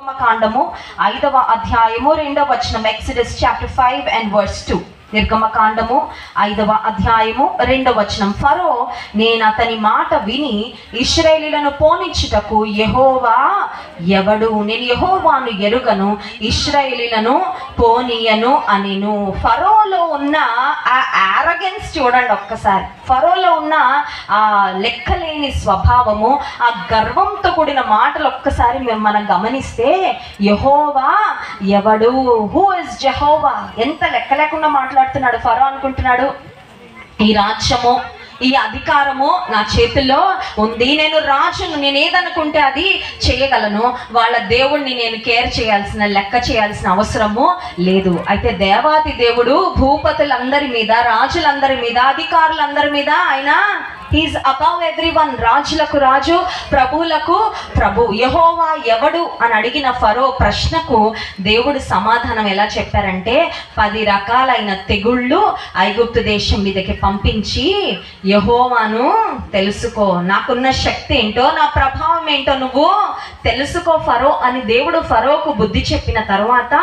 నిర్గమకాండము 5వ అధ్యాయము 2వ వచనం. Exodus chapter 5 and verse 2. నిర్గమకాండము 5వ అధ్యాయము 2వ వచనం. ఫరో నేను అతని మాట విని ఇశ్రాయేలీయులను పోనిచ్చుటకు యెహోవా ఎవడు, నేను యెహోవాను ఎరుగను, ఇశ్రాయేలీయులను పోనీయను అనెను. ఫరోలో ఉన్న ఆ ఆరగెన్స్ చూడండి ఒక్కసారి. ఫరోలో ఉన్న ఆ లెక్కలేని స్వభావము, ఆ గర్వంతో కూడిన మాటలు ఒక్కసారి మనం గమనిస్తే, యెహోవా ఎవడు, హూ ఇస్ జెహోవా, ఎంత లెక్క లేకుండా మాట్లాడుతున్నాడు. ఫరో అనుకుంటున్నాడు ఈ రాజ్యము, ఈ అధికారము నా చేతుల్లో ఉంది, నేను రాజును, నేను ఏదనుకుంటే అది చేయగలను, వాళ్ళ దేవుణ్ణి నేను కేర్ చేయాల్సిన, లెక్క చేయాల్సిన అవసరము లేదు. అయితే దేవాది దేవుడు భూపతులందరి మీద, రాజులందరి మీద, అధికారులందరి మీద ఆయన హీస్ అబవ్ ఎవ్రీవన్. రాజులకు రాజు, ప్రభువులకు ప్రభు. యెహోవా ఎవడు అని అడిగిన ఫరో ప్రశ్నకు దేవుడు సమాధానం ఎలా చెప్పారంటే, 10 రకాలైన తెగుళ్ళు ఐగుప్తు దేశం మీదకి పంపించి యెహోవాను తెలుసుకో, నాకున్న శక్తి ఏంటో, నా ప్రభావం ఏంటో నువ్వు తెలుసుకో ఫరో అని దేవుడు ఫరోకు బుద్ధి చెప్పిన తర్వాత,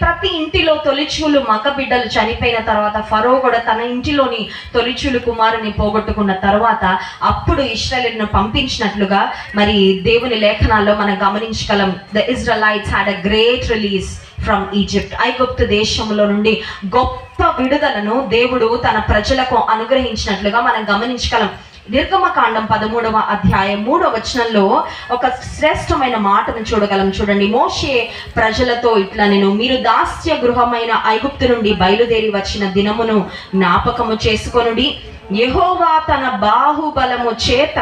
ప్రతి ఇంటిలో తొలిచూలు మగ బిడ్డలు చనిపోయిన తర్వాత ఫరో కూడా తన ఇంటిలోని తొలిచూలు కుమారుని పోగొట్టుకున్న తర్వాత అప్పుడు ఇశ్రాయేలును పంపించినట్లుగా మరి దేవుని లేఖనాల్లో మనం గమనించగలం. The Israelites had a great release from Egypt. ఐగుప్తు దేశంలో నుండి గొప్ప విడుదలను దేవుడు తన ప్రజలకు అనుగ్రహించినట్లుగా మనం గమనించగలం. నిర్గమకాండం 13వ అధ్యాయం 3వ వచనంలో ఒక శ్రేష్టమైన మాటను చూడగలం. చూడండి, మోషే ప్రజలతో ఇట్లా, నేను మీరు దాస్య గృహమైన ఐగుప్తు నుండి బయలుదేరి వచ్చిన దినమును జ్ఞాపకము చేసుకొనుడి. యెహోవా తన బాహుబలము చేత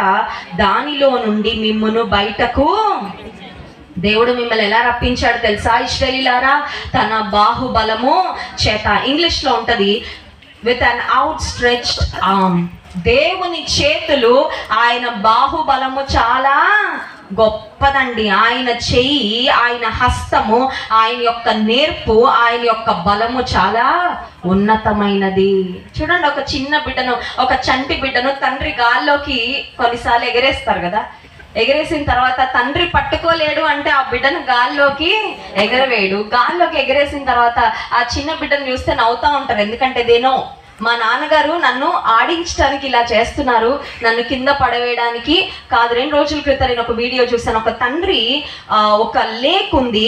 దానిలో నుండి మిమ్మును బయటకు, దేవుడు మిమ్మల్ని ఎలా రప్పించాడు తెలుసా ఇశ్రాయేలీయులారా? తన బాహుబలము చేత. ఇంగ్లీష్లో ఉంటది with an out stretched arm. దేవుని చేతులు, ఆయన బాహుబలము చాలా గొప్పదండి. ఆయన చెయ్యి, ఆయన హస్తము, ఆయన యొక్క నేర్పు, ఆయన యొక్క బలము చాలా ఉన్నతమైనది. చూడండి, ఒక చిన్న బిడ్డను, ఒక చంటి బిడ్డను తండ్రి గాల్లోకి కొన్నిసార్లు ఎగరేస్తారు కదా, ఎగరేసిన తర్వాత తండ్రి పట్టుకోలేడు అంటే ఆ బిడ్డను గాల్లోకి ఎగరవేయడు. గాల్లోకి ఎగరేసిన తర్వాత ఆ చిన్న బిడ్డను చూస్తే నవ్వుతూ ఉంటారు. ఎందుకంటే దేనో మా నాన్నగారు నన్ను ఆడించడానికి ఇలా చేస్తున్నారు, నన్ను కింద పడవేయడానికి కాదు. 2 రోజుల క్రితం నేను ఒక వీడియో చూసాను. ఒక తండ్రి, ఒక లేక్ ఉంది.